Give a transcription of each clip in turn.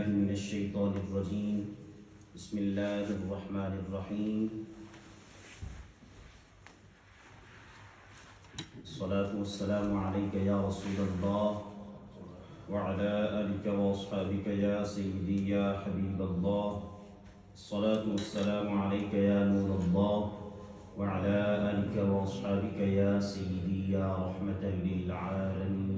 من الشیطان الرجیم بسم اللہ الرحمن الرحیم الصلاة والسلام علیک یا رسول اللہ وعلی آلک واصحابک یا سیدی یا حبیب اللہ الصلاة والسلام علیک یا نور اللہ وعلی آلک واصحابک یا سیدی یا رحمة للعالمین۔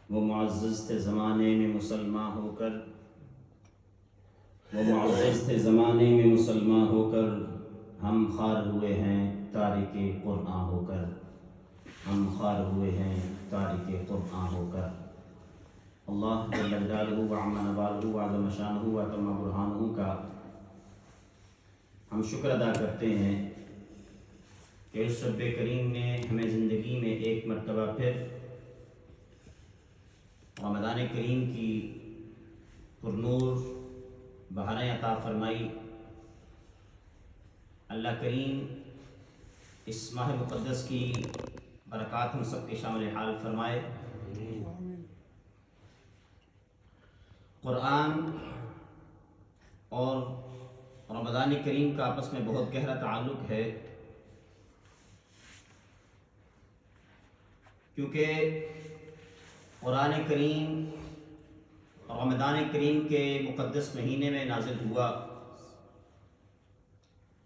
وہ معزز تھے زمانے میں مسلمان ہو کر، وہ معزز تھے زمانے میں مسلمان ہو کر، ہم خوار ہوئے ہیں تارک قرآن ہو کر، ہم خوار ہوئے ہیں تارک قرآن ہو کر۔ اللہ جل جلالہ وعم نوالہ وعظم شانہ واتم برہانہ کا ہم شکر ادا کرتے ہیں کہ اس رب کریم نے ہمیں زندگی میں ایک مرتبہ پھر رمضان کریم کی پرنور بہاریں عطا فرمائی۔ اللہ کریم اس ماہ مقدس کی برکات ہم سب کے شامل حال فرمائے۔ قرآن اور رمضان کریم کا آپس میں بہت گہرا تعلق ہے، کیونکہ قرآن کریم رمضان کریم کے مقدس مہینے میں نازل ہوا۔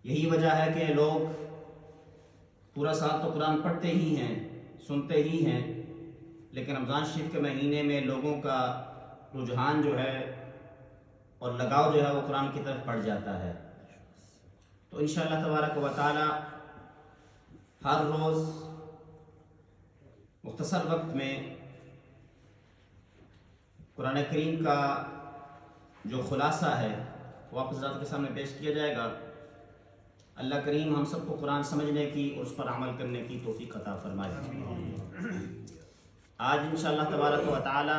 یہی وجہ ہے کہ لوگ پورا سال تو قرآن پڑھتے ہی ہیں، سنتے ہی ہیں، لیکن رمضان شریف کے مہینے میں لوگوں کا رجحان جو ہے اور لگاؤ جو ہے وہ قرآن کی طرف بڑھ جاتا ہے۔ تو انشاءاللہ تبارک و تعالی ہر روز مختصر وقت میں قرآن کریم کا جو خلاصہ ہے وہ آپ حضرات کے سامنے پیش کیا جائے گا۔ اللہ کریم ہم سب کو قرآن سمجھنے کی اور اس پر عمل کرنے کی توفیق عطا فرمائے۔ آج انشاءاللہ تبارک و تعالی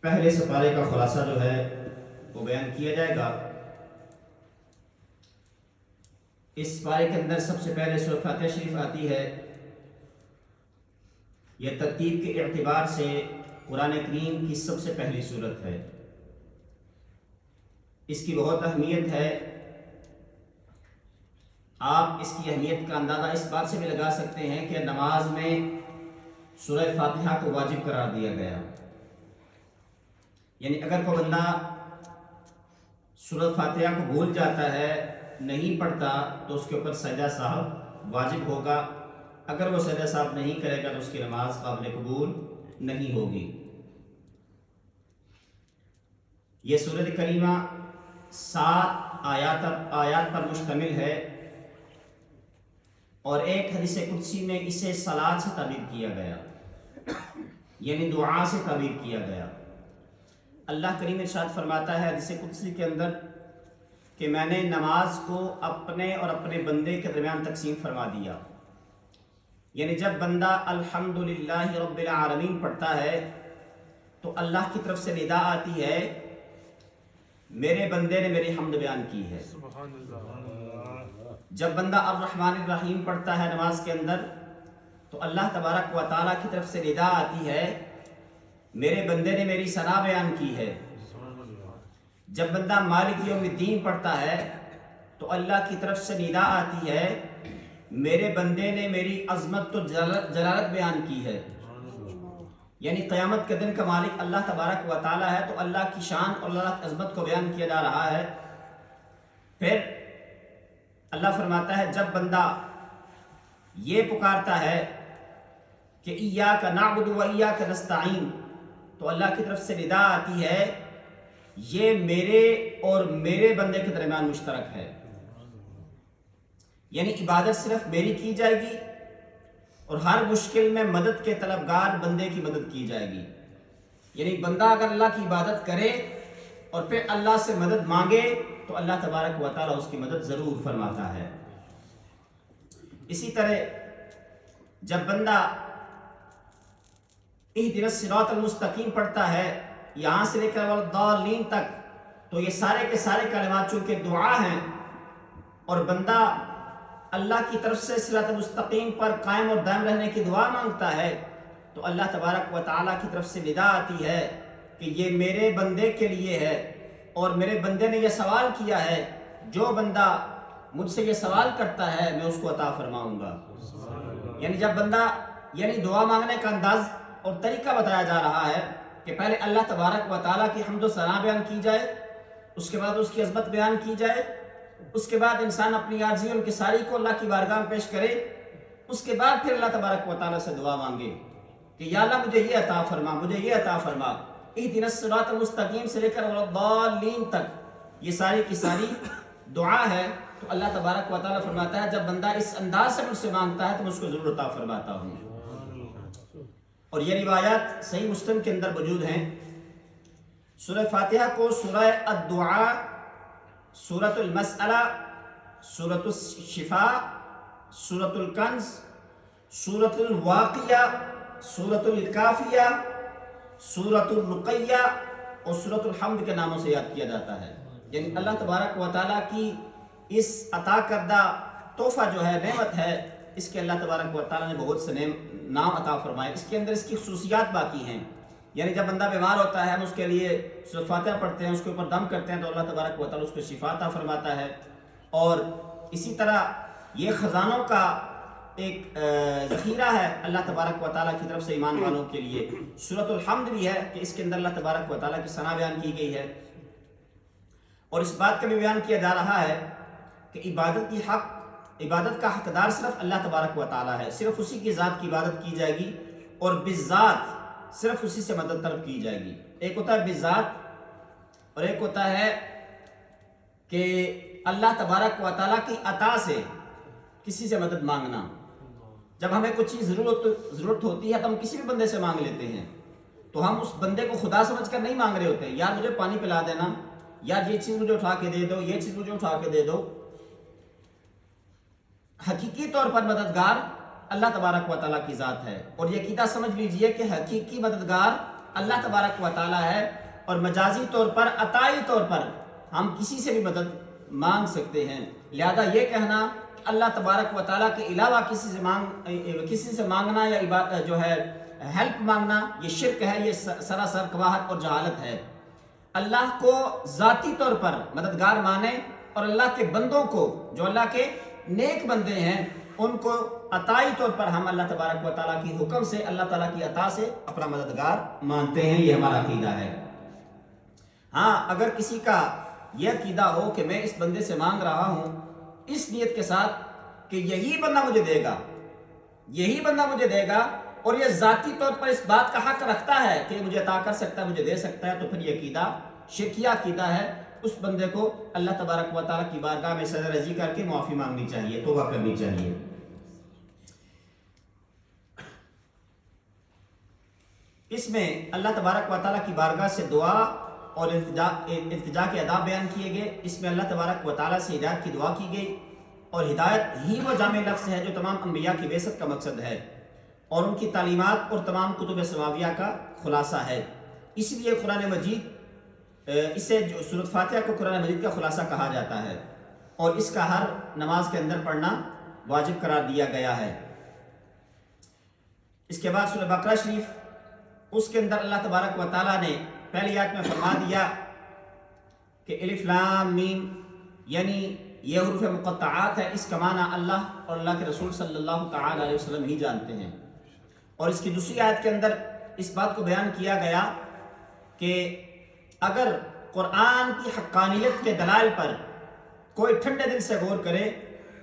پہلے سپارے کا خلاصہ جو ہے وہ بیان کیا جائے گا۔ اس سپارے کے اندر سب سے پہلے سورہ فاتحہ شریف آتی ہے۔ یہ ترتیب کے اعتبار سے قرآن کریم کی سب سے پہلی سورت ہے۔ اس کی بہت اہمیت ہے۔ آپ اس کی اہمیت کا اندازہ اس بات سے بھی لگا سکتے ہیں کہ نماز میں سورہ فاتحہ کو واجب قرار دیا گیا، یعنی اگر کوئی بندہ سورہ فاتحہ کو بھول جاتا ہے، نہیں پڑھتا، تو اس کے اوپر سجدہ صاحب واجب ہوگا۔ اگر وہ سجدہ صاحب نہیں کرے گا تو اس کی نماز قابل قبول نہیں ہوگی۔ یہ سورۃ کریمہ 7 آیات پر مشتمل ہے، اور ایک حدیث قدسی میں اسے صلاۃ سے تعبیر کیا گیا، یعنی دعا سے تعبیر کیا گیا۔ اللہ کریم ارشاد فرماتا ہے حدیث قدسی کے اندر کہ میں نے نماز کو اپنے اور اپنے بندے کے درمیان تقسیم فرما دیا، یعنی جب بندہ الحمدللہ رب العالمین پڑھتا ہے تو اللہ کی طرف سے ندا آتی ہے، میرے بندے نے میری حمد بیان کی ہے۔ جب بندہ الرحمن الرحیم پڑھتا ہے نماز کے اندر تو اللہ تبارک و تعالیٰ کی طرف سے ندا آتی ہے، میرے بندے نے میری ثنا بیان کی ہے۔ جب بندہ مالک یوم الدین پڑھتا ہے تو اللہ کی طرف سے ندا آتی ہے، میرے بندے نے میری عظمت و جلالت بیان کی ہے، یعنی قیامت کے دن کا مالک اللہ تبارک و تعالی ہے، تو اللہ کی شان اور اللہ کی عظمت کو بیان کیا جا رہا ہے۔ پھر اللہ فرماتا ہے جب بندہ یہ پکارتا ہے کہ ایاک نعبد و ایاک نستعین، تو اللہ کی طرف سے ندا آتی ہے، یہ میرے اور میرے بندے کے درمیان مشترک ہے، یعنی عبادت صرف میری کی جائے گی اور ہر مشکل میں مدد کے طلبگار بندے کی مدد کی جائے گی۔ یعنی بندہ اگر اللہ کی عبادت کرے اور پھر اللہ سے مدد مانگے تو اللہ تبارک و تعالیٰ اس کی مدد ضرور فرماتا ہے۔ اسی طرح جب بندہ اہدنا الصراط المستقیم پڑھتا ہے یہاں سے لے کر والضالین تک، تو یہ سارے کے سارے کلمات چونکہ دعا ہیں اور بندہ اللہ کی طرف سے صراط مستقیم پر قائم اور دائم رہنے کی دعا مانگتا ہے، تو اللہ تبارک و تعالیٰ کی طرف سے ندا آتی ہے کہ یہ میرے بندے کے لیے ہے، اور میرے بندے نے یہ سوال کیا ہے، جو بندہ مجھ سے یہ سوال کرتا ہے میں اس کو عطا فرماؤں گا۔ یعنی جب بندہ دعا مانگنے کا انداز اور طریقہ بتایا جا رہا ہے کہ پہلے اللہ تبارک و تعالیٰ کی حمد و ثنا بیان کی جائے، اس کے بعد اس کی عظمت بیان کی جائے، اس کے بعد انسان اپنی عاجزی اور انکساری کو اللہ کی بارگاہ میں پیش کرے، اس کے بعد پھر اللہ تبارک و تعالیٰ سے دعا مانگے کہ یا اللہ مجھے یہ عطا فرما، مجھے یہ عطا فرما۔ اہدنا الصراط المستقیم سے لے کر والضالین تک یہ ساری کی ساری دعا ہے۔ تو اللہ تبارک و تعالیٰ فرماتا ہے جب بندہ اس انداز سے مجھ سے مانگتا ہے تو میں اس کو ضرور عطا فرماتا ہوں۔ اور یہ روایات صحیح مسلم کے اندر موجود ہیں۔ سورہ فاتحہ کو سورہ الدعاء، سورۃ المسئلہ، سورۃ الشفاء، سورۃ الکنز، سورۃ الواقعہ، سورۃ الکافیہ، سورۃ الرقیہ اور سورۃ الحمد کے ناموں سے یاد کیا جاتا ہے۔ یعنی اللہ تبارک و تعالیٰ کی اس عطا کردہ تحفہ جو ہے، نعمت ہے، اس کے اللہ تبارک و تعالیٰ نے بہت سے نام عطا فرمائے۔ اس کے اندر اس کی خصوصیات باقی ہیں۔ یعنی جب بندہ بیمار ہوتا ہے ہم اس کے لیے سورۃ فاتحہ پڑھتے ہیں، اس کے اوپر دم کرتے ہیں تو اللہ تبارک و تعالیٰ اس کو شفا عطا فرماتا ہے۔ اور اسی طرح یہ خزانوں کا ایک ذخیرہ ہے اللہ تبارک و تعالیٰ کی طرف سے ایمان والوں کے لیے۔ سورۃ الحمد بھی ہے کہ اس کے اندر اللہ تبارک و تعالیٰ کی ثنا بیان کی گئی ہے، اور اس بات کا بھی بیان کیا جا رہا ہے کہ عبادت کا حقدار صرف اللہ تبارک و تعالیٰ ہے، صرف اسی کی ذات کی عبادت کی جائے گی، اور بالذات صرف اسی سے مدد طلب کی جائے گی۔ ایک ہوتا ہے بالذات، اور ایک ہوتا ہے کہ اللہ تبارک و تعالیٰ کی عطا سے کسی سے مدد مانگنا۔ جب ہمیں کچھ چیز ضرورت ہوتی ہے تو ہم کسی بھی بندے سے مانگ لیتے ہیں، تو ہم اس بندے کو خدا سمجھ کر نہیں مانگ رہے ہوتے ہیں، یار مجھے پانی پلا دینا، یا یہ چیز مجھے اٹھا کے دے دو، یہ چیز مجھے اٹھا کے دے دو۔ حقیقی طور پر مددگار اللہ تبارک و تعالیٰ کی ذات ہے، اور یہ عقیدہ سمجھ لیجئے کہ حقیقی مددگار اللہ تبارک و تعالیٰ ہے، اور مجازی طور پر، عطائی طور پر ہم کسی سے بھی مدد مانگ سکتے ہیں۔ لہذا یہ کہنا کہ اللہ تبارک و تعالیٰ کے علاوہ کسی سے مانگنا یا جو ہے ہیلپ مانگنا، یہ شرک ہے، یہ سراسر قباحت اور جہالت ہے۔ اللہ کو ذاتی طور پر مددگار مانے، اور اللہ کے بندوں کو جو اللہ کے نیک بندے ہیں ان کو عطائی طور پر ہم اللہ تبارک و تعالیٰ کی حکم سے، اللہ تعالیٰ کی عطا سے اپنا مددگار مانتے ہیں۔ یہ ہمارا عقیدہ ہے۔ ہاں، اگر کسی کا یہ عقیدہ ہو کہ میں اس بندے سے مانگ رہا ہوں اس نیت کے ساتھ کہ یہی بندہ مجھے دے گا، یہی بندہ مجھے دے گا، اور یہ ذاتی طور پر اس بات کا حق رکھتا ہے کہ مجھے عطا کر سکتا ہے، مجھے دے سکتا ہے، تو پھر یہ عقیدہ شرکیہ عقیدہ ہے۔ اس بندے کو اللہ تبارک و تعالیٰ کی بارگاہ میں سجدہ رضی کر کے معافی مانگنی چاہیے، توبہ کرنی چاہیے۔ اس میں اللہ تبارک و تعالیٰ کی بارگاہ سے دعا اور التجا کے آداب بیان کیے گئے۔ اس میں اللہ تبارک و تعالیٰ سے ہدایت کی دعا کی گئی، اور ہدایت ہی وہ جامع لفظ ہے جو تمام انبیاء کی بعثت کا مقصد ہے، اور ان کی تعلیمات اور تمام کتب سماویہ کا خلاصہ ہے۔ اس لیے قرآن مجید، اسے جو سورۃ فاتحہ کو قرآن مجید کا خلاصہ کہا جاتا ہے، اور اس کا ہر نماز کے اندر پڑھنا واجب قرار دیا گیا ہے۔ اس کے بعد سورہ بقرہ شریف، اس کے اندر اللہ تبارک و تعالیٰ نے پہلی آیت میں فرما دیا کہ الف لام میم، یعنی یہ حروف مقطعات ہے، اس کا معنی اللہ اور اللہ کے رسول صلی اللہ تعالی علیہ وسلم ہی جانتے ہیں۔ اور اس کی دوسری آیت کے اندر اس بات کو بیان کیا گیا کہ اگر قرآن کی حقانیت کے دلائل پر کوئی ٹھنڈے دل سے غور کرے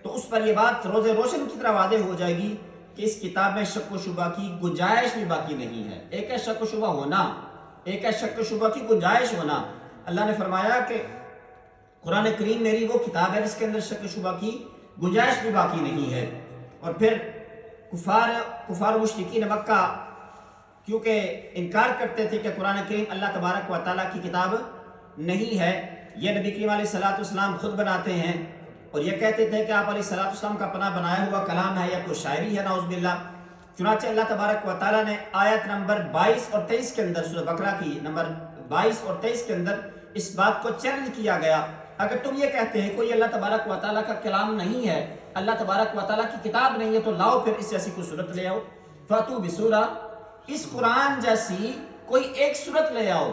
تو اس پر یہ بات روز روشن کی طرح واضح ہو جائے گی کہ اس کتاب میں شک و شبہ کی گنجائش بھی باقی نہیں ہے۔ ایک ہے شک و شبہ ہونا، ایک ہے شک و شبہ کی گنجائش ہونا۔ اللہ نے فرمایا کہ قرآن کریم میری وہ کتاب ہے جس کے اندر شک و شبہ کی گنجائش بھی باقی نہیں ہے۔ اور پھر کفار مشرکین مکہ کیونکہ انکار کرتے تھے کہ قرآن کریم اللہ تبارک و تعالیٰ کی کتاب نہیں ہے، یہ نبی کریم علیہ السلام خود بناتے ہیں، اور یہ کہتے تھے کہ آپ علیہ السلام کا اپنا بنایا ہوا کلام ہے یا کوئی شاعری ہے، نعوذ باللہ۔ چنانچہ اللہ تبارک و تعالیٰ نے آیت نمبر 22 اور 23 کے اندر، سورہ بقرہ کی نمبر 22 اور 23 کے اندر اس بات کو چیلنج کیا گیا، اگر تم یہ کہتے ہیں کوئی اللہ تبارک و تعالیٰ کا کلام نہیں ہے، اللہ تبارک و تعالیٰ کی کتاب نہیں ہے، تو لاؤ پھر اس جیسی کوئی صورت لے آؤ، فاتو بسورہ اس قرآن جیسی کوئی ایک صورت لے آؤ.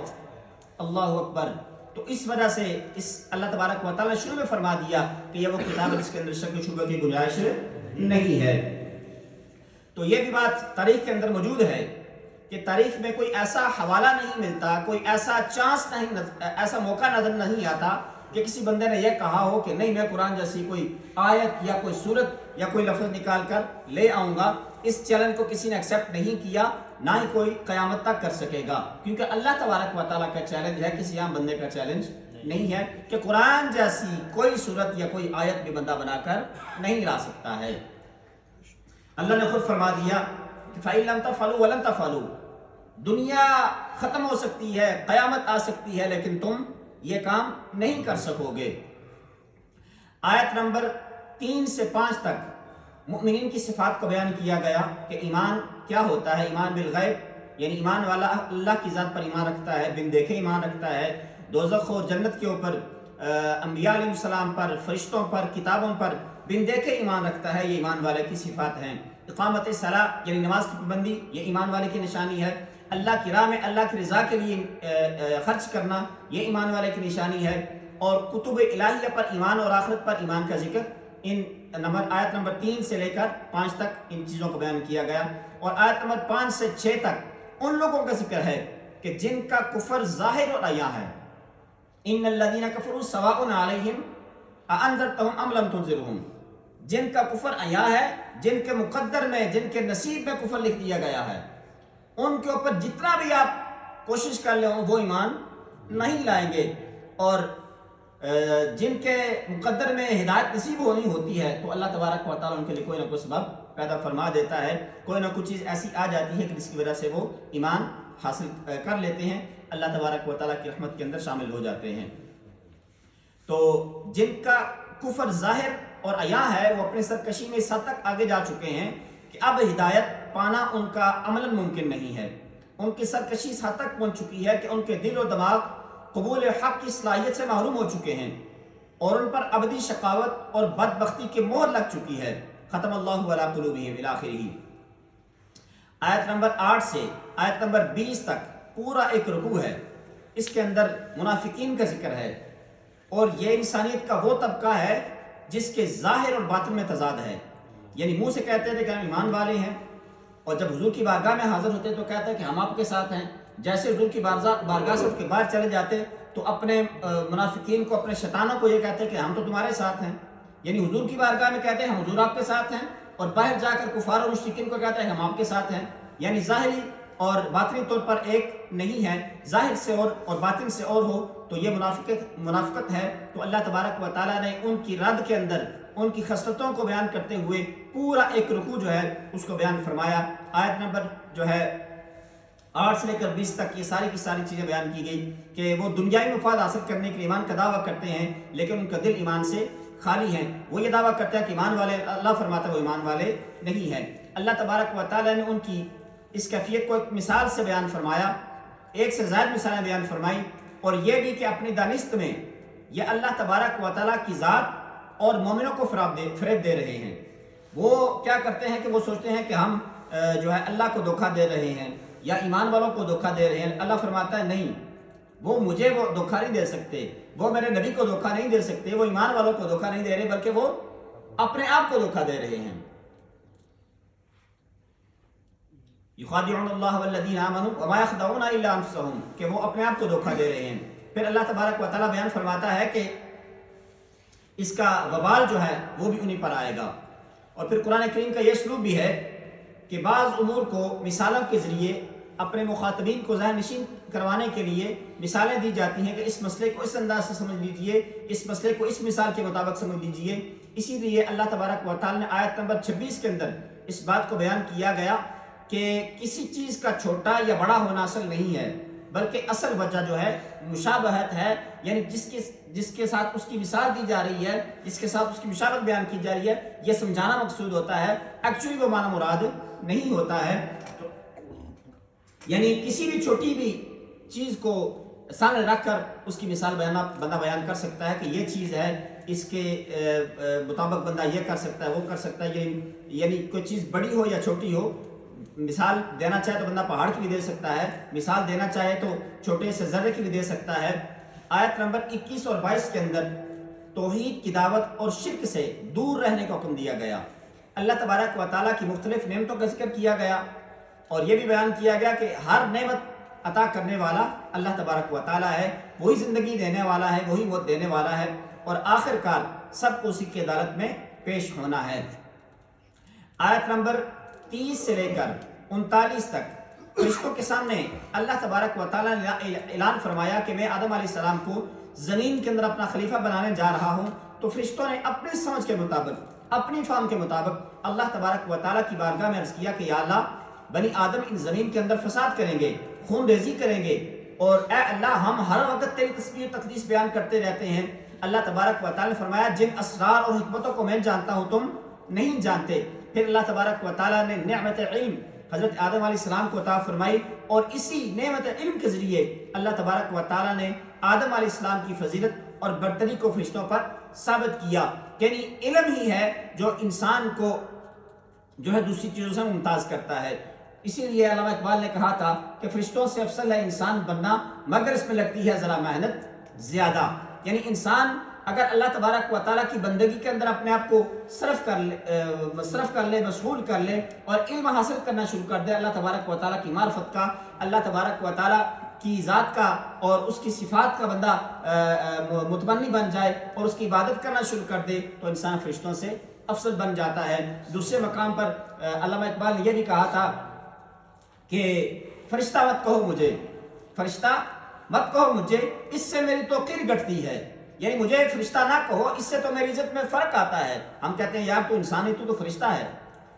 اللہ اکبر. تو اس وجہ سے اس اللہ تبارک و تعالیٰ نے شروع میں فرما دیا کہ یہ وہ کتاب ہے جس کے اندر شک و شبہ کی گنجائش نہیں ہے. تو یہ بھی بات تاریخ کے اندر موجود ہے کہ تاریخ میں کوئی ایسا حوالہ نہیں ملتا، کوئی ایسا چانس نہیں، ایسا موقع نظر نہیں آتا کہ کسی بندے نے یہ کہا ہو کہ نہیں میں قرآن جیسی کوئی آیت یا کوئی صورت یا کوئی لفظ نکال کر لے آؤں گا. اس چیلنج کو کسی نے ایکسیپٹ نہیں کیا، نہ ہی کوئی قیامت تک کر سکے گا، کیونکہ اللہ تبارک و تعالیٰ کا چیلنج ہے، کسی عام بندے کا چیلنج نہیں ہے کہ قرآن جیسی کوئی صورت یا کوئی آیت بھی بندہ بنا کر نہیں لا سکتا ہے. اللہ نے خود فرما دیا کہ فَإِن لَمْ تَفْعَلُوا وَلَن تَفْعَلُوا. دنیا ختم ہو سکتی ہے، قیامت آ سکتی ہے، لیکن تم یہ کام نہیں کر سکو گے. آیت نمبر 3 سے 5 تک مؤمنین کی صفات کو بیان کیا گیا کہ ایمان کیا ہوتا ہے. ایمان بالغیب یعنی ایمان والا اللہ کی ذات پر ایمان رکھتا ہے، بن دیکھے ایمان رکھتا ہے، دوزخ اور جنت کے اوپر، انبیاء علیہ السلام پر، فرشتوں پر، کتابوں پر بن دیکھے ایمان رکھتا ہے. یہ ایمان والے کی صفات ہیں. اقامت صلاۃ یعنی نماز کی پابندی، یہ ایمان والے کی نشانی ہے. اللہ کی راہ میں اللہ کی رضا کے لیے خرچ کرنا، یہ ایمان والے کی نشانی ہے. اور کتب الہیہ پر ایمان اور آخرت پر ایمان کا ذکر ان آیت نمبر 3 سے لے کر 5 تک ان چیزوں کو بیان کیا گیا. اور آیت نمبر 5 سے 6 تک ان لوگوں کا ذکر ہے کہ جن کا کفر ظاہر اور عیاں ہے. ان الذین کفروا سواء علیہم اانذرتہم ام لم تنذرہم. جن کا کفر عیاں ہے، جن کے مقدر میں، جن کے نصیب میں کفر لکھ دیا گیا ہے، ان کے اوپر جتنا بھی آپ کوشش کر لیں وہ ایمان نہیں لائیں گے. اور جن کے مقدر میں ہدایت نصیب ہونی ہوتی ہے تو اللہ تبارک و تعالیٰ ان کے لیے کوئی نہ کوئی سبب پیدا فرما دیتا ہے، کوئی نہ کوئی چیز ایسی آ جاتی ہے کہ جس کی وجہ سے وہ ایمان حاصل کر لیتے ہیں، اللہ تبارک و تعالیٰ کی رحمت کے اندر شامل ہو جاتے ہیں. تو جن کا کفر ظاہر اور عیاں ہے وہ اپنی سرکشی میں اس حد تک آگے جا چکے ہیں کہ اب ہدایت پانا ان کا عملاً ممکن نہیں ہے. ان کی سرکشی اس حد تک پہنچ چکی ہے کہ ان کے دل و دماغ قبول حق کی صلاحیت سے محروم ہو چکے ہیں اور ان پر ابدی شقاوت اور بدبختی کی مہر لگ چکی ہے. ختم اللہ علی قلوبہم الی آخرہ. آیت نمبر 8 سے آیت نمبر 20 تک پورا ایک رکوع ہے. اس کے اندر منافقین کا ذکر ہے، اور یہ انسانیت کا وہ طبقہ ہے جس کے ظاہر اور باطن میں تضاد ہے. یعنی منہ سے کہتے تھے کہ ہم ایمان والے ہیں، اور جب حضور کی بارگاہ میں حاضر ہوتے تو کہتے ہیں کہ ہم آپ کے ساتھ ہیں. جیسے حضور کی بارگاہ سے اٹھ کے باہر چلے جاتے تو اپنے منافقین کو، اپنے شیطانوں کو یہ کہتے کہ ہم تو تمہارے ساتھ ہیں. یعنی حضور کی بارگاہ میں کہتے ہیں ہم حضور آپ کے ساتھ ہیں، اور باہر جا کر کفار اور مشرکین کو کہتے ہیں ہم آپ کے ساتھ ہیں. یعنی ظاہری اور باطنی طور پر ایک نہیں ہے، ظاہر سے اور باطن سے اور ہو تو یہ منافقت ہے. تو اللہ تبارک و تعالیٰ نے ان کی رد کے اندر ان کی خصلتوں کو بیان کرتے ہوئے پورا ایک رکوع جو ہے اس کو بیان فرمایا. آیت نمبر جو ہے 8 سے لے کر 20 تک یہ ساری کی ساری چیزیں بیان کی گئی کہ وہ دنیاوی مفاد حاصل کرنے کے لیے ایمان کا دعویٰ کرتے ہیں، لیکن ان کا دل ایمان سے خالی ہے. وہ یہ دعویٰ کرتے ہیں کہ ایمان والے، اللہ فرماتا ہے وہ ایمان والے نہیں ہیں. اللہ تبارک و تعالیٰ نے ان کی اس کیفیت کو ایک مثال سے بیان فرمایا، ایک سے زائد مثالیں بیان فرمائی، اور یہ بھی کہ اپنی دانست میں یہ اللہ تبارک و تعالیٰ کی ذات اور مومنوں کو فریب دے رہے ہیں. وہ کیا کرتے ہیں کہ وہ سوچتے ہیں کہ ہم جو ہے اللہ کو دھوکہ دے رہے ہیں یا ایمان والوں کو دھوکہ دے رہے ہیں. اللہ فرماتا ہے نہیں، وہ مجھے وہ دھوکہ نہیں دے سکتے، وہ میرے نبی کو دھوکہ نہیں دے سکتے، وہ ایمان والوں کو دھوکہ نہیں دے رہے بلکہ وہ اپنے آپ کو دھوکہ دے رہے ہیں. یخادعون اللہ والذین آمنوا وما یخدعون الا انفسهم، کہ وہ اپنے آپ کو دھوکہ دے رہے ہیں. پھر اللہ تبارک و تعالیٰ بیان فرماتا ہے کہ اس کا وبال جو ہے وہ بھی انہیں پر آئے گا. اور پھر قرآن کریم کا یہ اسلوب بھی ہے کہ بعض امور کو مثالوں کے ذریعے اپنے مخاطبین کو ذہن نشین کروانے کے لیے مثالیں دی جاتی ہیں کہ اس مسئلے کو اس انداز سے سمجھ لیجئے، اس مسئلے کو اس مثال کے مطابق سمجھ لیجئے. اسی لیے اللہ تبارک و تعالیٰ نے آیت نمبر 26 کے اندر اس بات کو بیان کیا گیا کہ کسی چیز کا چھوٹا یا بڑا ہونا اصل نہیں ہے، بلکہ اصل وجہ جو ہے مشابہت ہے. یعنی جس کے ساتھ اس کی مثال دی جا رہی ہے، جس کے ساتھ اس کی مشابہت بیان کی جا رہی ہے، یہ سمجھانا مقصود ہوتا ہے، ایکچولی وہ معنی مراد نہیں ہوتا ہے. یعنی کسی بھی چھوٹی بھی چیز کو سامنے رکھ کر اس کی مثال بندہ بیان کر سکتا ہے کہ یہ چیز ہے، اس کے مطابق بندہ یہ کر سکتا ہے، وہ کر سکتا ہے. یعنی کوئی چیز بڑی ہو یا چھوٹی ہو، مثال دینا چاہے تو بندہ پہاڑ کی بھی دے سکتا ہے، مثال دینا چاہے تو چھوٹے سے ذرے کی بھی دے سکتا ہے۔ آیت نمبر 21 اور 22 کے اندر توحید کی دعوت اور شرک سے دور رہنے کا حکم دیا گیا۔ اللہ تبارک و تعالیٰ کی مختلف نعمتوں کا ذکر کیا گیا اور یہ بھی بیان کیا گیا کہ ہر نعمت عطا کرنے والا اللہ تبارک و تعالیٰ ہے، وہی زندگی دینے والا ہے، وہی موت دینے والا ہے، اور آخر کار سب کو اسی کی عدالت میں پیش ہونا ہے۔ آیت نمبر 30 سے لے کر 39 تک فرشتوں کے سامنے اللہ تبارک و تعالیٰ نے اعلان فرمایا کہ میں آدم علیہ السلام کو زمین کے اندر اپنا خلیفہ بنانے جا رہا ہوں، تو فرشتوں نے اپنی سمجھ کے مطابق، اپنی فہم کے مطابق اللہ تبارک و تعالیٰ کی بارگاہ میں عرض کیا کہ یا اللہ، بنی آدم ان زمین کے اندر فساد کریں گے، خون ریزی کریں گے، اور اے اللہ ہم ہر وقت تیری تسبیح و تقدیس بیان کرتے رہتے ہیں۔ اللہ تبارک و تعالیٰ نے فرمایا جن اسرار اور حکمتوں کو میں جانتا ہوں تم نہیں جانتے۔ پھر اللہ تبارک و تعالیٰ نے نعمت علم حضرت آدم علیہ السلام کو عطا فرمائی، اور اسی نعمت علم کے ذریعے اللہ تبارک و تعالیٰ نے آدم علیہ السلام کی فضیلت اور برتری کو فرشتوں پر ثابت کیا۔ یعنی علم ہی ہے جو انسان کو جو ہے دوسری چیزوں سے ممتاز کرتا ہے۔ اسی لیے علامہ اقبال نے کہا تھا کہ فرشتوں سے افضل ہے انسان بننا، مگر اس میں لگتی ہے ذرا محنت زیادہ۔ یعنی انسان اگر اللہ تبارک و تعالیٰ کی بندگی کے اندر اپنے آپ کو صرف کر لے، مشغول کر لے، اور علم حاصل کرنا شروع کر دے اللہ تبارک و تعالیٰ کی معرفت کا، اللہ تبارک و تعالیٰ کی ذات کا اور اس کی صفات کا بندہ متمنی بن جائے اور اس کی عبادت کرنا شروع کر دے، تو انسان فرشتوں سے افضل بن جاتا ہے۔ دوسرے مقام پر علامہ اقبال نے یہ بھی کہا تھا کہ فرشتہ مت کہو مجھے، فرشتہ مت کہو مجھے، اس سے میری توقیر گھٹتی ہے۔ یعنی مجھے فرشتہ نہ کہو، اس سے تو میری عزت میں فرق آتا ہے۔ ہم کہتے ہیں یار تو انسان ہی، تو فرشتہ ہے۔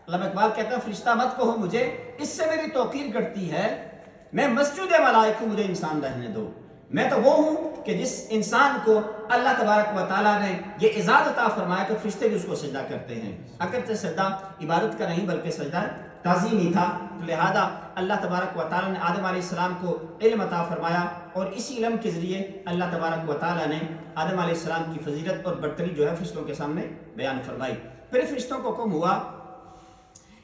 علامہ اقبال کہتے ہیں فرشتہ مت کہو مجھے، اس سے میری توقیر گھٹتی ہے، میں مسجود ملائک ہوں، مجھے انسان رہنے دو۔ میں تو وہ ہوں کہ جس انسان کو اللہ تبارک و تعالیٰ نے یہ اعزاز عطا فرمایا کہ فرشتے بھی اس کو سجدہ کرتے ہیں، اگرچہ سجدہ عبادت کا نہیں بلکہ سجدہ تعظیمی تھا۔ لہذا اللہ تبارک و تعالیٰ نے آدم علیہ السلام کو علم عطا فرمایا، اور اسی علم کے ذریعے اللہ تبارک و تعالیٰ نے آدم علیہ السلام کی فضیلت اور برتری جو ہے فرشتوں کے سامنے بیان فرمائی۔ پھر فرشتوں کو حکم ہوا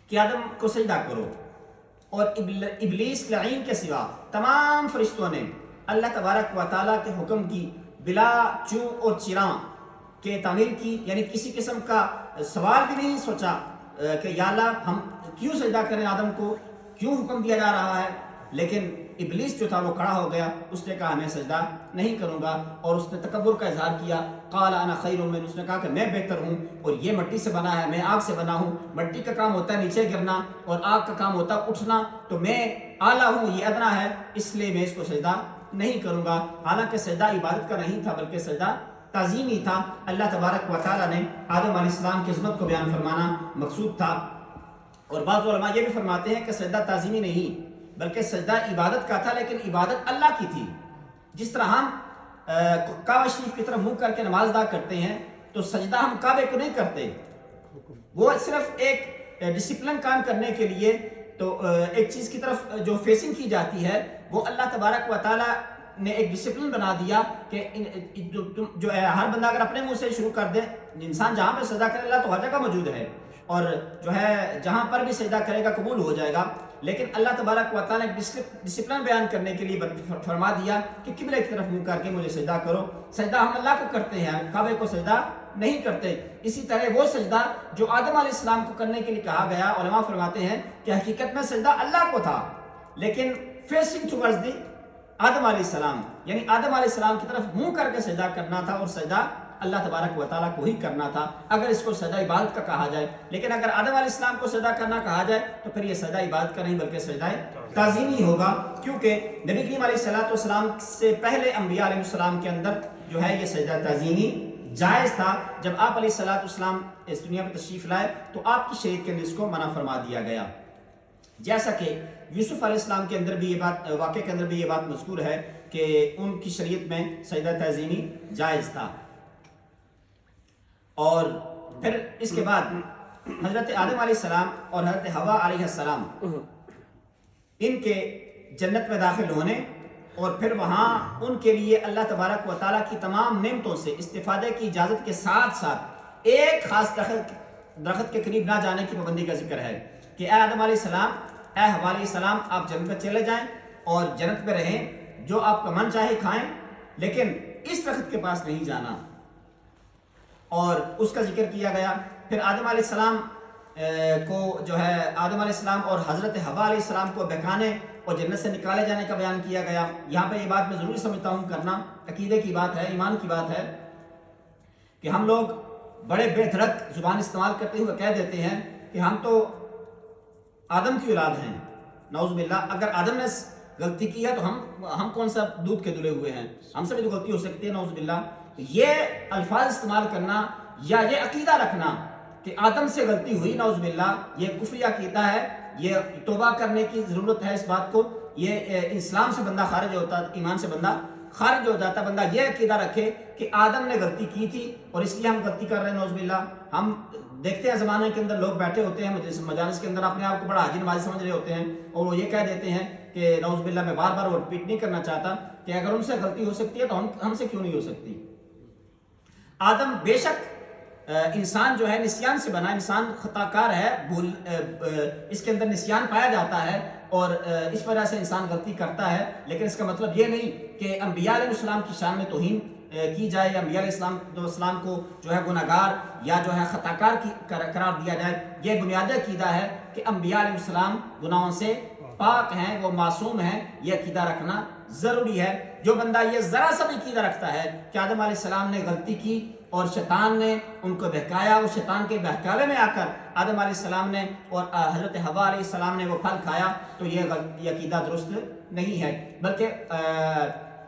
کہ آدم کو سجدہ کرو، اور ابلیس لعین کے سوا تمام فرشتوں نے اللہ تبارک و تعالیٰ کے حکم کی بلا چوں اور چراں کے تعمیل کی، یعنی کسی قسم کا سوال بھی نہیں سوچا کہ یا اللہ ہم کیوں سجدہ کریں، آدم کو کیوں حکم دیا جا رہا ہے۔ لیکن ابلیس جو تھا وہ کھڑا ہو گیا، اس نے کہا میں سجدہ نہیں کروں گا، اور اس نے تکبر کا اظہار کیا۔ قال انا خیر من، اس نے کہا کہ میں بہتر ہوں، اور یہ مٹی سے بنا ہے، میں آگ سے بنا ہوں، مٹی کا کام ہوتا ہے نیچے گرنا اور آگ کا کام ہوتا ہے اٹھنا، تو میں اعلیٰ ہوں، یہ ادنا ہے، اس لیے میں اس کو سجدہ نہیں کروں گا۔ حالانکہ سجدہ عبادت کا نہیں تھا بلکہ سجدہ تعظیمی تھا۔ اللہ تبارک و تعالیٰ نے آدم علیہ السلام کی عظمت کو بیان فرمانا مقصود تھا، اور بعض علماء یہ بھی فرماتے ہیں کہ سجدہ تعظیمی نہیں بلکہ سجدہ عبادت کا تھا، لیکن عبادت اللہ کی تھی۔ جس طرح ہم کعبہ شریف کی طرف منہ کر کے نماز ادا کرتے ہیں، تو سجدہ ہم کعبے کو نہیں کرتے، وہ صرف ایک ڈسپلن قائم کرنے کے لیے تو ایک چیز کی طرف جو فیسنگ کی جاتی ہے، وہ اللہ تبارک و تعالیٰ نے ایک ڈسپلن بنا دیا کہ جو ہے ہر بندہ اگر اپنے منہ سے شروع کر دے، انسان جہاں پہ سجدہ کرے اللہ تو ہر جگہ موجود ہے، اور جو ہے جہاں پر بھی سجدہ کرے گا قبول ہو جائے گا، لیکن اللہ تبارک و تعالیٰ نے ڈسپلن بیان کرنے کے لیے فرما دیا کہ قبلے کی طرف منہ کر کے مجھے سجدہ کرو۔ سجدہ ہم اللہ کو کرتے ہیں، کعبے کو سجدہ نہیں کرتے۔ اسی طرح وہ سجدہ جو آدم علیہ السلام کو کرنے کے لیے کہا گیا، علماء فرماتے ہیں کہ حقیقت میں سجدہ اللہ کو تھا، لیکن فیسنگ ٹوورڈز دی آدم علیہ السلام، یعنی آدم علیہ السلام کی طرف منہ کر کے سجدہ کرنا تھا، اور سجدہ اللہ تبارک و تعالیٰ کو ہی کرنا تھا اگر اس کو سجدہ عبادت کا کہا جائے۔ لیکن اگر آدم علیہ السلام کو سجدہ کرنا کہا جائے تو پھر یہ سجدہ عبادت کا نہیں بلکہ سجدہ تعظیمی ہوگا، کیونکہ نبی کریم علیہ السلام سے پہلے انبیاء علیہ السلام کے اندر جو ہے یہ سجدہ تعظیمی جائز تھا۔ جب آپ علیہ السلام اس دنیا میں تشریف لائے تو آپ کی شریعت کے اندر اس کو منع فرما دیا گیا، جیسا کہ یوسف علیہ السلام کے اندر بھی یہ بات، واقعے کے اندر بھی یہ بات مذکور ہے کہ ان کی شریعت میں سجدہ تعظیمی جائز تھا۔ اور پھر اس کے بعد حضرت آدم علیہ السلام اور حضرت حوا علیہ السلام ان کے جنت میں داخل ہونے، اور پھر وہاں ان کے لیے اللہ تبارک و تعالیٰ کی تمام نعمتوں سے استفادے کی اجازت کے ساتھ ساتھ ایک خاص درخت کے قریب نہ جانے کی پابندی کا ذکر ہے کہ اے آدم علیہ السلام، اے حوا علیہ السلام آپ جنت میں چلے جائیں اور جنت میں رہیں، جو آپ کا من چاہے کھائیں، لیکن اس درخت کے پاس نہیں جانا۔ اور اس کا ذکر کیا گیا۔ پھر آدم علیہ السلام کو جو ہے آدم علیہ السلام اور حضرت حوا علیہ السلام کو بہکانے اور جنت سے نکالے جانے کا بیان کیا گیا۔ یہاں پہ یہ بات میں ضروری سمجھتا ہوں کرنا، عقیدے کی بات ہے، ایمان کی بات ہے، کہ ہم لوگ بڑے بے دھڑک زبان استعمال کرتے ہوئے کہہ دیتے ہیں کہ ہم تو آدم کی اولاد ہیں، نعوذ باللہ۔ اگر آدم نے غلطی کی ہے تو ہم کون سا دودھ کے دلے ہوئے ہیں، ہم سے بھی تو غلطی ہو سکتی ہے، نعوذ باللہ۔ یہ الفاظ استعمال کرنا یا یہ عقیدہ رکھنا کہ آدم سے غلطی ہوئی، نعوذ باللہ، یہ کفری عقیدہ ہے، یہ توبہ کرنے کی ضرورت ہے اس بات کو۔ یہ اسلام سے بندہ خارج ہوتا ہے، ایمان سے بندہ خارج ہو جاتا ہے۔ بندہ یہ عقیدہ رکھے کہ آدم نے غلطی کی تھی اور اس لیے ہم غلطی کر رہے ہیں، نعوذ باللہ۔ ہم دیکھتے ہیں زمانے کے اندر لوگ بیٹھے ہوتے ہیں مجالس کے اندر، اپنے آپ کو بڑا حاجی نمازی سمجھ رہے ہوتے ہیں، اور وہ یہ کہہ دیتے ہیں کہ نعوذ باللہ، میں بار بار وہ ریپیٹ نہیں کرنا چاہتا کہ اگر ان سے غلطی ہو سکتی ہے تو ہم سے کیوں نہیں ہو سکتی۔ آدم بے شک انسان جو ہے نسیان سے بنا، انسان خطا کار ہے، اس کے اندر نسیان پایا جاتا ہے اور اس وجہ سے انسان غلطی کرتا ہے، لیکن اس کا مطلب یہ نہیں کہ انبیاء علیہ السلام کی شان میں توہین کی جائے یا انبیاء علیہ السلام کو جو ہے گناہگار یا جو ہے خطا کار قرار دیا جائے۔ یہ بنیادی عقیدہ ہے کہ انبیاء علیہ السلام گناہوں سے پاک ہیں، وہ معصوم ہیں، یہ عقیدہ رکھنا ضروری ہے۔ جو بندہ یہ ذرا سا بھی عقیدہ رکھتا ہے کہ آدم علیہ السلام نے غلطی کی اور شیطان نے ان کو بہکایا، اور شیطان کے بہکاوے میں آ کر آدم علیہ السلام نے اور حضرت حوا علیہ السلام نے وہ پھل کھایا، تو یہ عقیدہ درست نہیں ہے۔ بلکہ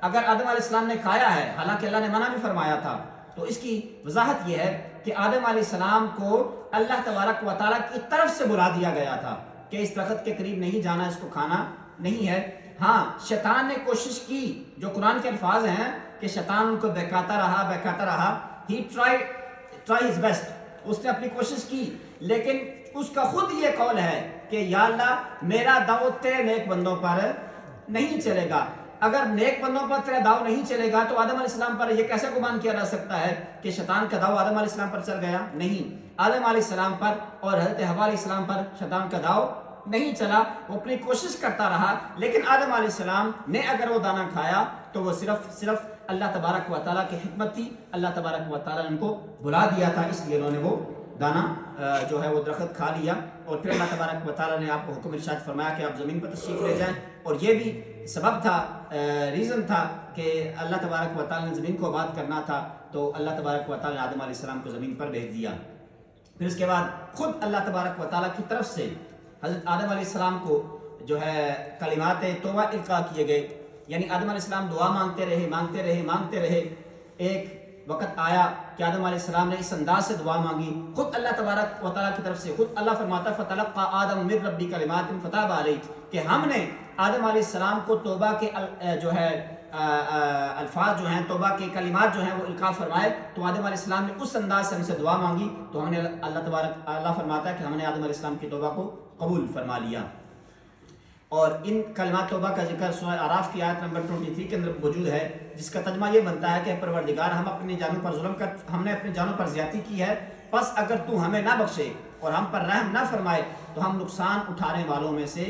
اگر آدم علیہ السلام نے کھایا ہے، حالانکہ اللہ نے منع بھی فرمایا تھا، تو اس کی وضاحت یہ ہے کہ آدم علیہ السلام کو اللہ تبارک و تعالیٰ کی طرف سے بلا دیا گیا تھا کہ اس درخت کے قریب نہیں جانا، اس کو کھانا نہیں ہے۔ ہاں، شیطان نے کوشش کی، جو قرآن کے الفاظ ہیں کہ شیطان ان کو بہکاتا رہا، he tried his best، اس نے اپنی کوشش کی، لیکن اس کا خود یہ قول ہے کہ یا اللہ میرا داؤ تیرے نیک بندوں پر نہیں چلے گا۔ اگر نیک بندوں پر تیرا داؤ نہیں چلے گا تو آدم علیہ السلام پر یہ کیسے گمان کیا جا سکتا ہے کہ شیطان کا داؤ آدم علیہ السلام پر چل گیا؟ نہیں، آدم علیہ السلام پر اور حضرت حوا علیہ السلام پر شیطان کا داؤ نہیں چلا، وہ اپنی کوشش کرتا رہا، لیکن آدم علیہ السلام نے اگر وہ دانہ کھایا تو وہ صرف اللہ تبارک و تعالیٰ کی حکمت تھی، اللہ تبارک و تعالیٰ نے ان کو بلا دیا تھا، اس لیے انہوں نے وہ دانہ جو ہے وہ درخت کھا لیا۔ اور پھر اللہ تبارک و تعالیٰ نے آپ کو حکم ارشاد فرمایا کہ آپ زمین پر تشریف لے جائیں، اور یہ بھی سبب تھا، ریزن تھا کہ اللہ تبارک و تعالیٰ نے زمین کو آباد کرنا تھا، تو اللہ تبارک و تعالیٰ نے آدم علیہ السلام کو زمین پر بھیج دیا۔ پھر اس کے بعد خود اللہ تبارک و تعالیٰ کی طرف سے حضرت آدم علیہ السلام کو جو ہے کلمات توبہ القاء کیے گئے، یعنی آدم علیہ السلام دعا مانگتے رہے۔ ایک وقت آیا کہ آدم علیہ السلام نے اس انداز سے دعا مانگی، خود اللہ تبارک و تعالیٰ کی طرف سے، خود اللہ فرماتا فَتَلَقَّى آدَمُ مِن رَبِّهِ كَلِمَاتٍ فَتَابَ عَلَيْهِ، کہ ہم نے آدم علیہ السلام کو توبہ کے جو ہے الفاظ جو ہیں، توبہ کے کلمات جو ہیں وہ القاء فرمائے، تو آدم علیہ السلام نے اس انداز سے ہم سے دعا مانگی، تو ہم نے اللہ فرماتا ہے کہ ہم نے آدم علیہ السلام کی توبہ کو قبول فرما لیا۔ اور ان کلمات توبہ کا ذکر سورہ اعراف کی آیت نمبر 23 کے اندر موجود ہے، جس کا ترجمہ یہ بنتا ہے کہ پروردگار ہم اپنی جانوں پر ہم نے اپنی جانوں پر زیادتی کی ہے، پس اگر تو ہمیں نہ بخشے اور ہم پر رحم نہ فرمائے تو ہم نقصان اٹھانے والوں میں سے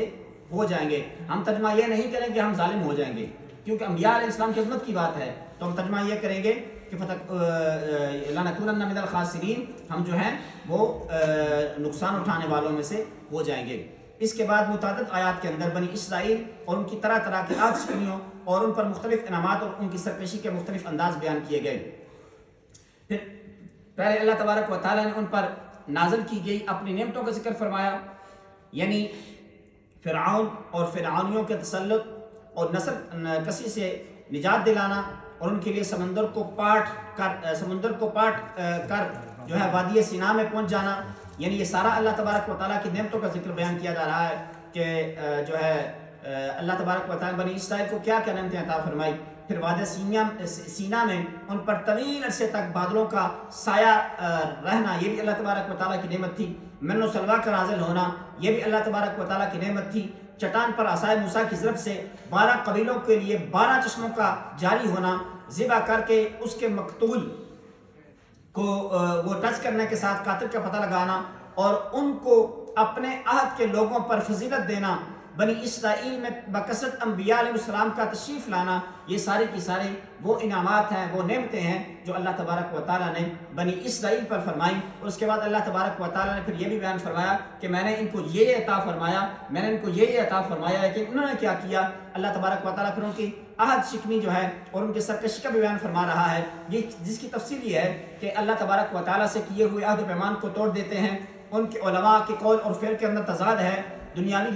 ہو جائیں گے۔ ہم ترجمہ یہ نہیں کریں کہ ہم ظالم ہو جائیں گے، کیونکہ انبیاء علیہ السلام کی عظمت کی بات ہے، تو ہم ترجمہ یہ کریں گے کہ لَنَكُونَنَّ مِنَ الْخَاسِرِينَ، ہم جو ہیں وہ نقصان اٹھانے والوں میں سے ہو جائیں گے۔ اس کے بعد متعدد آیات کے اندر بنی اسرائیل اور ان کی طرح طرح کی آتشکدیوں اور ان پر مختلف انعامات اور ان کی سرکشی کے مختلف انداز بیان کیے گئے۔ پھر پہلے اللہ تبارک و تعالیٰ نے ان پر نازل کی گئی اپنی نعمتوں کا ذکر فرمایا، یعنی فرعون اور فرعونیوں کے تسلط اور نسل کسی سے نجات دلانا، اور ان کے لیے سمندر کو پاٹ کر جو ہے وادی سینا میں پہنچ جانا، یعنی یہ سارا اللہ تبارک و تعالیٰ کی نعمتوں کا ذکر بیان کیا جا رہا ہے کہ جو ہے اللہ تبارک و تعالیٰ بنی اسرائیل کو کیا کیا نعمتیں عطا فرمائی۔ پھر وادی سینا میں ان پر طویل عرصے تک بادلوں کا سایہ رہنا، یہ بھی اللہ تبارک و تعالیٰ کی نعمت تھی۔ من و سلوا کا نازل ہونا، یہ بھی اللہ تبارک و تعالیٰ کی نعمت تھی۔ چٹان پر عصائے موسیٰ کی ضرب سے 12 قبیلوں کے لیے 12 چشموں کا جاری ہونا، ذبح کر کے اس کے مقتول کو وہ ٹچ کرنے کے ساتھ قاتل کا پتہ لگانا اور ان کو اپنے عہد کے لوگوں پر فضیلت دینا، بنی اسرائیل میں بکثرت انبیاء علیہ السلام کا تشریف لانا، یہ سارے کی سارے وہ انعامات ہیں، وہ نعمتیں ہیں جو اللہ تبارک و تعالیٰ نے بنی اسرائیل پر فرمائی۔ اور اس کے بعد اللہ تبارک و تعالیٰ نے پھر یہ بھی بیان فرمایا کہ میں نے ان کو یہ عطا فرمایا، میں نے ان کو یہ عطا فرمایا ہے کہ انہوں نے کیا کیا۔ اللہ تبارک و تعالیٰ پھر ان کی عہد شکنی جو ہے اور ان کے سرکشی کا بھی بیان فرما رہا ہے، یہ جس کی تفصیل یہ ہے کہ اللہ تبارک و تعالیٰ سے کیے ہوئے عہد و پیمان کو توڑ دیتے ہیں۔ ان کے علماء کے قول اور فعل کے اندر تضاد ہے۔ دنیاوی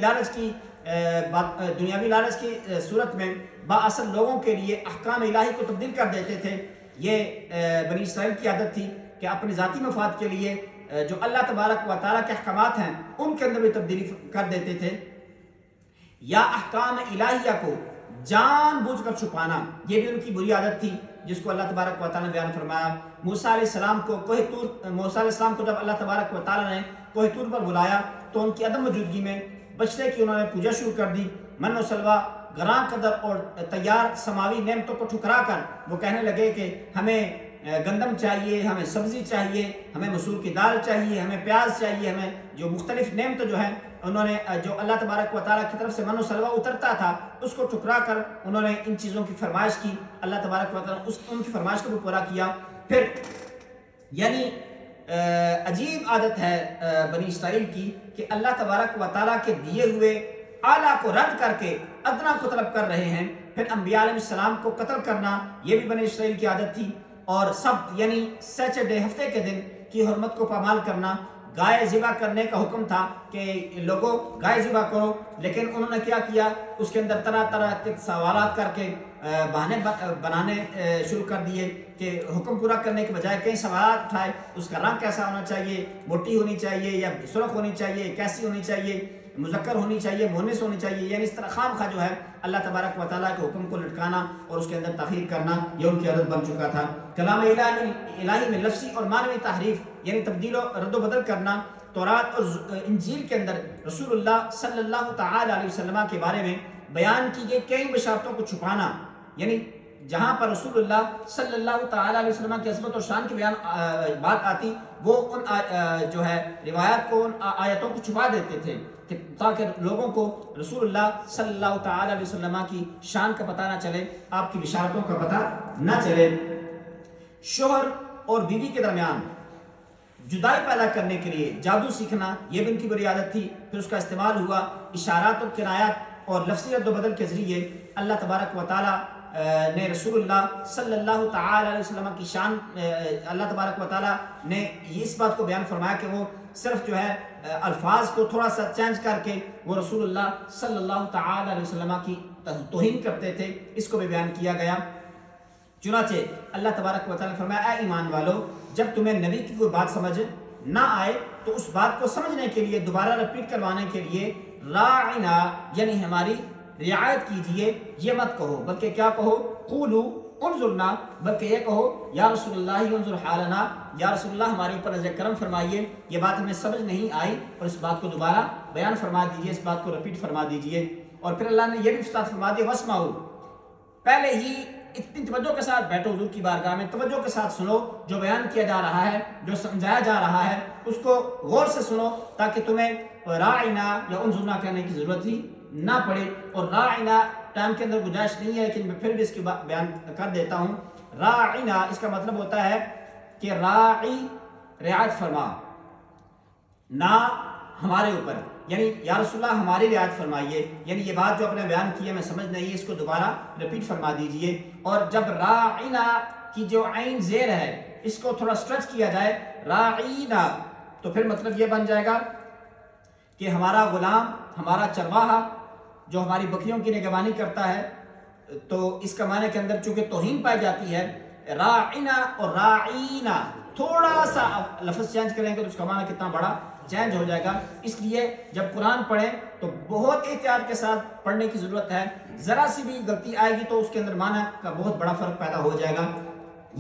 لالچ کی صورت میں بااصل لوگوں کے لیے احکام الہی کو تبدیل کر دیتے تھے۔ یہ بنی اسرائیل کی عادت تھی کہ اپنی ذاتی مفاد کے لیے جو اللہ تبارک و تعالیٰ کے احکامات ہیں ان کے اندر بھی تبدیلی کر دیتے تھے، یا احکام الہیہ کو جان بوجھ کر چھپانا، یہ بھی ان کی بری عادت تھی، جس کو اللہ تبارک و تعالیٰ نے بیان فرمایا۔ موسیٰ علیہ السلام کو جب اللہ تبارک و تعالیٰ نے کوہ طور پر بلایا تو ان کی عدم موجودگی میں بچڑے کی انہوں نے پوجا شروع کر دی۔ من و سلوہ، گراں قدر اور تیار سماوی نعمتوں کو ٹھکرا کر وہ کہنے لگے کہ ہمیں گندم چاہیے، ہمیں سبزی چاہیے، ہمیں مسور کی دال چاہیے، ہمیں پیاز چاہیے، ہمیں جو مختلف نعمتیں جو ہیں انہوں نے جو اللہ تبارک و تعالیٰ کی طرف سے من و سلوہ اترتا تھا اس کو ٹھکرا کر انہوں نے ان چیزوں کی فرمائش کی۔ اللہ تبارک و تعالیٰ ان کی فرمائش کو بھی پورا کیا۔ پھر یعنی عجیب عادت ہے بنی اسرائیل کی کہ اللہ تبارک و تعالیٰ کے دیے ہوئے اعلیٰ کو رد کر کے ادنا کو طلب کر رہے ہیں۔ پھر انبیاء علیہ السلام کو قتل کرنا، یہ بھی بنی اسرائیل کی عادت تھی۔ اور سب یعنی سیٹرڈے، ہفتے کے دن کی حرمت کو پامال کرنا۔ گائے ذبح کرنے کا حکم تھا کہ لوگوں گائے ذبح کرو، لیکن انہوں نے کیا کیا، اس کے اندر طرح طرح کے سوالات کر کے بہانے بنانے شروع کر دیے کہ حکم پورا کرنے کے بجائے کئی سوالات اٹھائے، اس کا رنگ کیسا ہونا چاہیے، موٹی ہونی چاہیے یا سرخ ہونی چاہیے، کیسی ہونی چاہیے، مذکر ہونی چاہیے، مؤنث ہونی چاہیے، یعنی اس طرح خام خواہ جو ہے اللہ تبارک و تعالیٰ کے حکم کو لٹکانا اور اس کے اندر تاخیر کرنا، یہ ان کی عادت بن چکا تھا۔ کلام الہی میں لفظی اور معنوی تحریف یعنی تبدیل و رد و بدل کرنا۔ تورات اور انجیل کے اندر رسول اللہ صلی اللہ تعالی علیہ وسلم کے بارے میں بیان کی گئی کئی بشارتوں کو چھپانا، یعنی جہاں پر رسول اللہ صلی اللہ تعالی علیہ وسلم کی عظمت اور شان کی بات آتی، وہ ان جو ہے روایات کو، ان آیتوں کو چھپا دیتے تھے تاکہ لوگوں کو رسول اللہ صلی اللہ تعالی علیہ وسلم کی شان کا پتہ نہ چلے، آپ کی بشارتوں کا پتہ نہ چلے۔ شوہر اور بیوی کے درمیان جدائی پیدا کرنے کے لیے جادو سیکھنا، یہ بھی ان کی بری عادت تھی۔ پھر اس کا استعمال ہوا اشارات اور کنایات اور لفظی رد و بدل کے ذریعے۔ اللہ تبارک و تعالیٰ نے رسول اللہ صلی اللہ تعالی علیہ وسلم کی شان، اللہ تبارک و تعالیٰ نے اس بات کو بیان فرمایا کہ وہ صرف جو ہے الفاظ کو تھوڑا سا چینج کر کے وہ رسول اللہ صلی اللہ تعالی علیہ وسلم کی توہین کرتے تھے، اس کو بھی بیان کیا گیا۔ چنانچہ اللہ تبارک و تعالیٰ نے فرمایا اے ایمان والو، جب تمہیں نبی کی کوئی بات سمجھ نہ آئے تو اس بات کو سمجھنے کے لیے، دوبارہ رپیٹ کروانے کے لیے راعنا یعنی ہماری رعایت کیجئے، یہ مت کہو بلکہ کیا کہو، قولو انظرنا، بلکہ یہ کہو یا رسول اللہ انظر حالنا، یا رسول اللہ ہمارے اوپر نظر کرم فرمائیے، یہ بات ہمیں سمجھ نہیں آئی اور اس بات کو دوبارہ بیان فرما دیجئے، اس بات کو رپیٹ فرما دیجئے۔ اور پھر اللہ نے یہ بھی استاد فرما دیا واسمعوا، پہلے ہی اتنی توجہ کے ساتھ بیٹھو حضور کی بارگاہ میں، توجہ کے ساتھ سنو جو بیان کیا جا رہا ہے، جو سمجھایا جا رہا ہے، اس کو غور سے سنو تاکہ تمہیں راعنا یا انظرنا کہنے کی ضرورت ہی نہ پڑے۔ اور راعنا ٹائم کے اندر گنجائش نہیں ہے لیکن میں پھر بھی اس کی بیان کر دیتا ہوں۔ راعنا اس کا مطلب ہوتا ہے کہ راعی رعایت فرما، نہ ہمارے اوپر، یعنی یا رسول اللہ ہماری رعایت فرمائیے، یعنی یہ بات جو آپ نے بیان کی ہے میں سمجھ نہیں ہے، اس کو دوبارہ رپیٹ فرما دیجئے۔ اور جب راعنا کی جو عین زیر ہے اس کو تھوڑا سٹریچ کیا جائے راعینا، تو پھر مطلب یہ بن جائے گا کہ ہمارا غلام، ہمارا چرواہا جو ہماری بکریوں کی نگہبانی کرتا ہے، تو اس کا معنی کے اندر چونکہ توہین پائی جاتی ہے، راعنا اور راعینا تھوڑا سا لفظ چینج کریں گے تو اس کا معنی کتنا بڑا چینج ہو جائے گا۔ اس لیے جب قرآن پڑھیں تو بہت احتیاط کے ساتھ پڑھنے کی ضرورت ہے، ذرا سی بھی غلطی آئے گی تو اس کے اندر معنی کا بہت بڑا فرق پیدا ہو جائے گا۔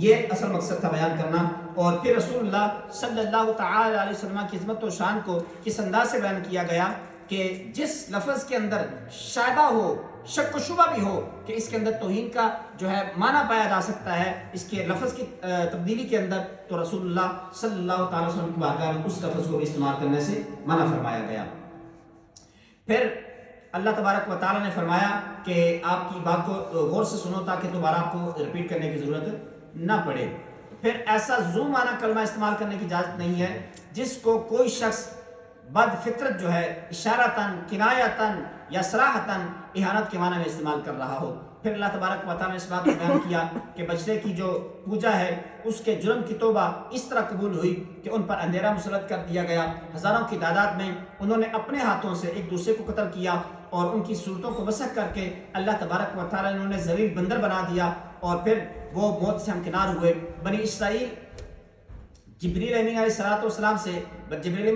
یہ اصل مقصد تھا بیان کرنا۔ اور پھر رسول اللہ صلی اللہ تعالی علیہ وسلم کی عظمت و شان کو کس انداز سے بیان کیا گیا، کہ جس لفظ کے اندر شائبہ ہو، شک و شبہ بھی ہو کہ اس کے اندر توہین کا جو ہے معنی پایا جا سکتا ہے اس کے لفظ کی تبدیلی کے اندر، تو رسول اللہ صلی اللہ تعالی وسلم کی بارگاہ میں اس لفظ کو بھی استعمال کرنے سے منع فرمایا گیا۔ پھر اللہ تبارک و تعالیٰ نے فرمایا کہ آپ کی بات کو غور سے سنو تاکہ دوبارہ آپ کو ریپیٹ کرنے کی ضرورت نہ پڑے۔ پھر ایسا ذو معنی کلمہ استعمال کرنے کی اجازت نہیں ہے جس کو کوئی شخص بد فطرت جو ہے اشارتاً، کنایتاً یا صراحتاً اہانت کے معنی میں استعمال کر رہا ہو۔ پھر اللہ تبارک و تعالیٰ نے اس بات کو بیان کیا کہ بچڑے کی جو پوجا ہے اس کے جرم کی توبہ اس طرح قبول ہوئی کہ ان پر اندھیرا مسلط کر دیا گیا، ہزاروں کی تعداد میں انہوں نے اپنے ہاتھوں سے ایک دوسرے کو قتل کیا اور ان کی صورتوں کو مسخ کر کے اللہ تبارک و تعالیٰ نے انہیں ذلیل بندر بنا دیا اور پھر وہ موت سے ہمکنار ہوئے۔ بنی اسرائیل جبریل امین علیہ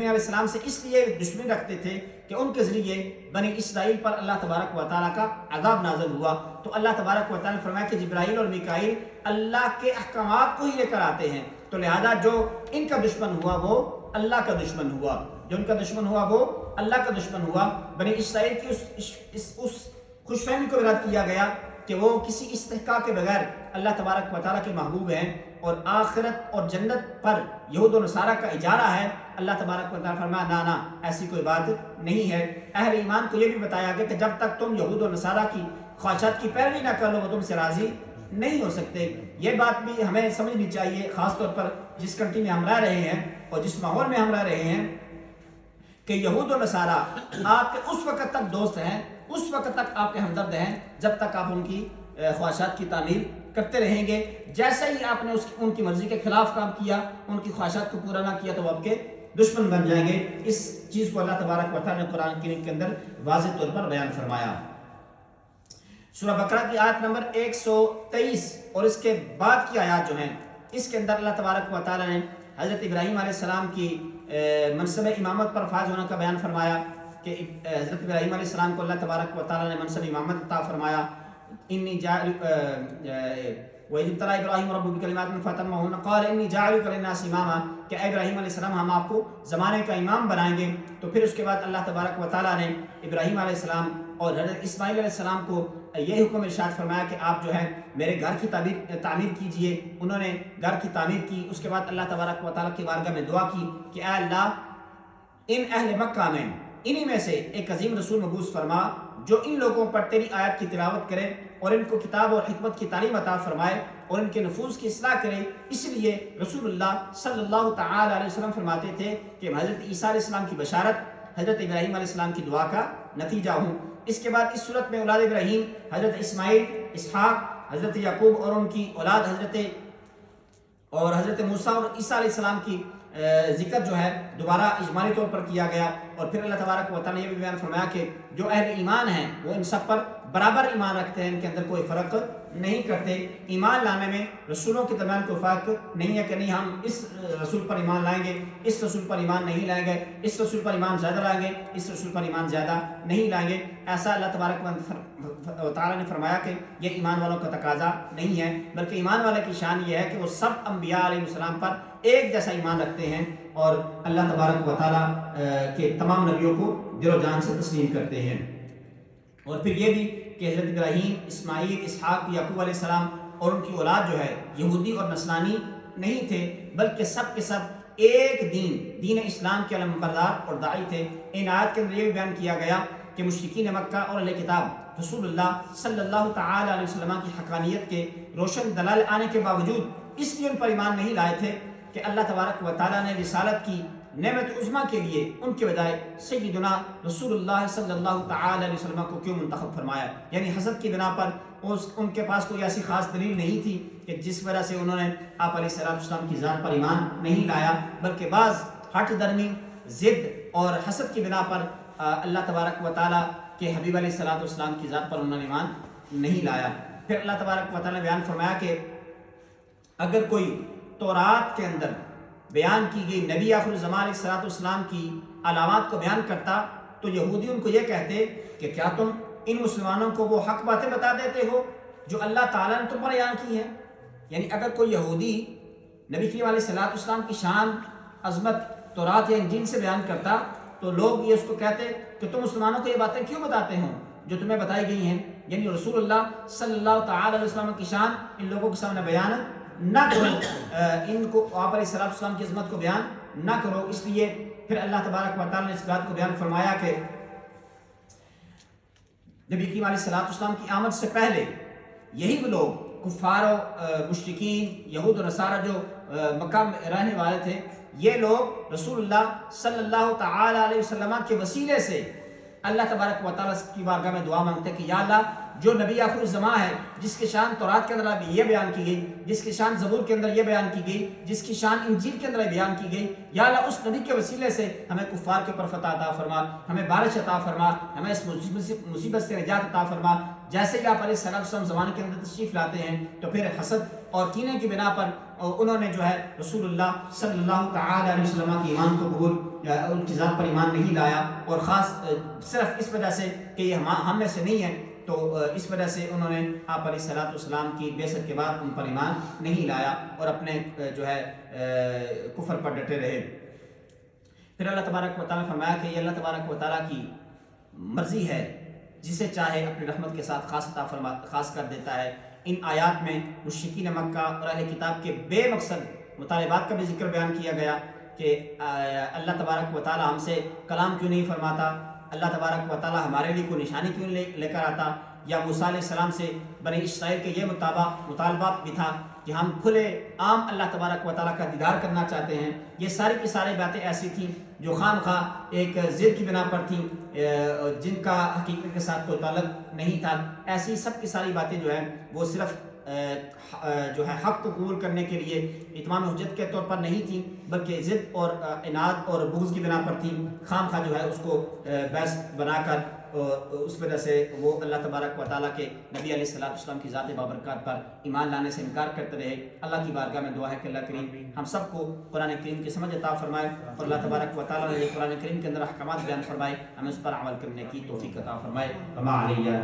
السلام سے اس لیے دشمنی رکھتے تھے کہ ان کے ذریعے بنی اسرائیل پر اللہ تبارک و تعالیٰ کا عذاب نازل ہوا، تو اللہ تبارک و تعالیٰ نے فرمایا کہ جبرائیل اور میکائیل اللہ کے احکامات کو ہی لے کر آتے ہیں، تو لہذا جو ان کا دشمن ہوا وہ اللہ کا دشمن ہوا، جو ان کا دشمن ہوا وہ اللہ کا دشمن ہوا۔ بنی اسرائیل کی اس خوش فہمی کو رد کیا گیا کہ وہ کسی استحقاق کے بغیر اللہ تبارک و تعالیٰ کے محبوب ہیں اور آخرت اور جنت پر یہود و نصارہ کا اجارہ ہے۔ اللہ تبارک و تعالیٰ فرمایا نا ایسی کوئی بات نہیں ہے۔ اہل ایمان کو یہ بھی بتایا گیا کہ جب تک تم یہود و نصارہ کی خواہشات کی پیروی نہ کر لو وہ تم سے راضی نہیں ہو سکتے۔ یہ بات بھی ہمیں سمجھنی چاہیے، خاص طور پر جس کنٹری میں ہم رہ رہے ہیں اور جس ماحول میں ہم رہ رہے ہیں، کہ یہود و نصارہ آپ کے اس وقت تک دوست ہیں، اس وقت تک آپ کے ہمدرد ہیں جب تک آپ ان کی خواہشات کی تعمیل کرتے رہیں گے۔ جیسے ہی آپ نے ان کی مرضی کے خلاف کام کیا، ان کی خواہشات کو پورا نہ کیا، تو وہ آپ کے دشمن بن جائیں گے۔ اس چیز کو اللہ تبارک و تعالیٰ نے قرآن کریم کے اندر واضح طور پر بیان فرمایا۔ سورہ بقرہ کی آیت نمبر 123 اور اس کے بعد کی آیات جو ہیں، اس کے اندر اللہ تبارک و تعالیٰ نے حضرت ابراہیم علیہ السلام کی منصب امامت پر فائز ہونے کا بیان فرمایا کہ حضرت ابراہیم علیہ السلام کو اللہ تبارک و تعالیٰ نے منصب امامت عطا فرمایا۔ انی جاعل وَإِذِ ابْتَلَىٰ إِبْرَاهِيمَ رَبُّهُ بِكَلِمَاتٍ فَأَتَمَّهُنَّ قَالَ إِنِّي جَاعِلُكَ لِلنَّاسِ إِمَامًا کہ اے ابراہیم علیہ السلام ہم آپ کو زمانے کا امام بنائیں گے۔ تو پھر اس کے بعد اللہ تبارک و تعالیٰ نے ابراہیم علیہ السلام اور حضرت اسماعیل علیہ السلام کو یہ حکم ارشاد فرمایا کہ آپ جو ہے میرے گھر کی تعمیر کیجئے۔ انہوں نے گھر کی تعمیر کی۔ اس کے بعد اللہ تبارک و تعالیٰ کی بارگاہ میں دعا کی کہ اے اللہ ان اہل مکہ میں انہی میں سے ایک عظیم رسول مبعوث فرما جو ان لوگوں پر تیری آیت کی تلاوت کرے اور ان کو کتاب اور حکمت کی تعلیم عطا فرمائے اور ان کے نفوس کی اصلاح کرے۔ اس لیے رسول اللہ صلی اللہ تعالی علیہ وسلم فرماتے تھے کہ حضرت عیسیٰ علیہ السلام کی بشارت حضرت ابراہیم علیہ السلام کی دعا کا نتیجہ ہوں۔ اس کے بعد اس صورت میں اولاد ابراہیم حضرت اسماعیل، اسحاق، حضرت یعقوب اور ان کی اولاد حضرت موسیٰ اور عیسیٰ علیہ السلام کی ذکر جو ہے دوبارہ اجمالی طور پر کیا گیا۔ اور پھر اللہ تبارک و تعالیٰ نے یہ بھی بیان فرمایا کہ جو اہل ایمان ہیں وہ ان سب پر برابر ایمان رکھتے ہیں، ان کے اندر کوئی فرق نہیں کرتے۔ ایمان لانے میں رسولوں کے درمیان کوئی فرق نہیں ہے کہ نہیں ہم اس رسول پر ایمان لائیں گے، اس رسول پر ایمان نہیں لائیں گے، اس رسول پر ایمان زیادہ لائیں گے، اس رسول پر ایمان زیادہ نہیں لائیں گے۔ ایسا اللہ تبارک و تعالیٰ نے فرمایا کہ یہ ایمان والوں کا تقاضا نہیں ہے، بلکہ ایمان والے کی شان یہ ہے کہ وہ سب انبیاء علیہ السلام پر ایک جیسا ایمان رکھتے ہیں اور اللہ تبارک و تعالیٰ کے تمام نبیوں کو دل و جان سے تسلیم کرتے ہیں۔ اور پھر یہ بھی کہ حضرت ابراہیم، اسماعیل، اسحاق، یعقوب علیہ السلام اور ان کی اولاد جو ہے یہودی اور نصرانی نہیں تھے، بلکہ سب کے سب ایک دین اسلام کے علم بردار اور داعی تھے۔ ان آیات کے اندر یہ بھی بیان کیا گیا کہ مشرکین مکہ اور اہل کتاب رسول اللہ صلی اللہ تعالی علیہ وسلم کی حقانیت کے روشن دلائل آنے کے باوجود اس لیے ان پر ایمان نہیں لائے تھے کہ اللہ تبارک و تعالیٰ نے رسالت کی نعمت عظمیٰ کے لیے ان کے بجائے سیدنا رسول اللہ صلی اللہ تعالی علیہ وسلم کو کیوں منتخب فرمایا، یعنی حسد کی بنا پر ان کے پاس کوئی ایسی خاص دلیل نہیں تھی کہ جس وجہ سے انہوں نے آپ علیہ السلام کی ذات پر ایمان نہیں لایا، بلکہ بعض ہٹ درمی، ضد اور حسد کی بنا پر اللہ تبارک و تعالیٰ کے حبیب علیہ السلام کی ذات پر انہوں نے ایمان نہیں لایا۔ پھر اللہ تبارک و تعالیٰ نے بیان فرمایا کہ اگر کوئی تورات کے اندر بیان کی گئی نبی آخر الزمان علیہ السلام کی علامات کو بیان کرتا تو یہودی ان کو یہ کہتے کہ کیا تم ان مسلمانوں کو وہ حق باتیں بتا دیتے ہو جو اللہ تعالیٰ نے تم پر بیان کی ہیں۔ یعنی اگر کوئی یہودی نبی کریم علیہ السلام کی شان، عظمت تورات یا انجیل سے بیان کرتا تو لوگ یہ اس کو کہتے کہ تم مسلمانوں کو یہ باتیں کیوں بتاتے ہو جو تمہیں بتائی گئی ہیں، یعنی رسول اللہ صلی اللہ تعالی علیہ وسلم کی شان ان لوگوں کے سامنے بیان نہ کرو، ان کو آپ علیہ السلام کی عظمت کو بیان نہ کرو۔ اس لیے پھر اللہ تبارک و تعالیٰ نے اس بات کو بیان فرمایا کہ نبی کریم علیہ السلام کی آمد سے پہلے یہی وہ لوگ کفار و مشرکین یہود و نصارہ جو مکہ میں رہنے والے تھے، یہ لوگ رسول اللہ صلی اللہ تعالی علیہ وسلم کے وسیلے سے اللہ تبارک و تعالیٰ کی بارگاہ میں دعا مانگتے کہ یا اللہ جو نبی آخر الزماں ہے، جس کی شان تورات کے اندر یہ بیان کی گئی، جس کی شان زبور کے اندر یہ بیان کی گئی، جس کی شان انجیل کے اندر بیان کی گئی، یا اللہ اس نبی کے وسیلے سے ہمیں کفار کے اوپر فتح عطا فرما، ہمیں بارش عطا فرما، ہمیں اس مصیبت سے نجات عطا فرما۔ جیسے ہی آپ علیہ السلام زمانے کے اندر تشریف لاتے ہیں تو پھر حسد اور کینے کی بنا پر انہوں نے جو ہے رسول اللہ صلی اللہ تعالی علیہ وسلم کی ایمان کو قبول، ان کی ذات پر ایمان نہیں لایا، اور خاص صرف اس وجہ سے کہ یہ ہم میں سے نہیں ہے، تو اس وجہ سے انہوں نے آپ علیہ السلام کی بعثت کے بعد ان پر ایمان نہیں لایا اور اپنے جو ہے کفر پر ڈٹے رہے۔ پھر اللہ تبارک و تعالیٰ نے فرمایا کہ یہ اللہ تبارک و تعالیٰ کی مرضی ہے، جسے چاہے اپنی رحمت کے ساتھ خاص کر دیتا ہے۔ ان آیات میں مشرکین مکہ اور اہل کتاب کے بے مقصد مطالبات کا بھی ذکر بیان کیا گیا کہ اللہ تبارک و تعالیٰ ہم سے کلام کیوں نہیں فرماتا، اللہ تبارک و تعالیٰ ہمارے لیے کوئی نشانی کیوں لے کر آتا، یا موسیٰ علیہ السلام سے بنی اسرائیل کے یہ مطالبہ بھی تھا کہ ہم کھلے عام اللہ تبارک و تعالیٰ کا دیدار کرنا چاہتے ہیں۔ یہ ساری کی ساری باتیں ایسی تھیں جو خام خواہ ایک ضد کی بنا پر تھیں، جن کا حقیقت کے ساتھ کوئی تعلق نہیں تھا۔ ایسی سب کی ساری باتیں جو ہیں وہ صرف جو ہے حق کو قبول کرنے کے لیے اتمام حجت کے طور پر نہیں تھیں، بلکہ ضد اور عناد اور بغض کی بنا پر تھیں۔ خام خواہ جو ہے اس کو بحث بنا کر اس وجہ سے وہ اللہ تبارک و تعالیٰ کے نبی علیہ السلام کی ذات بابرکات پر ایمان لانے سے انکار کرتے رہے۔ اللہ کی بارگاہ میں دعا ہے کہ اللہ کریم ہم سب کو قرآن کریم کی سمجھ عطا فرمائے، اور اللہ تبارک و تعالیٰ نے قرآن کریم کے اندر احکامات بیان فرمائے، ہمیں اس پر عمل کرنے کی توفیق عطا فرمائے۔ وما علیہ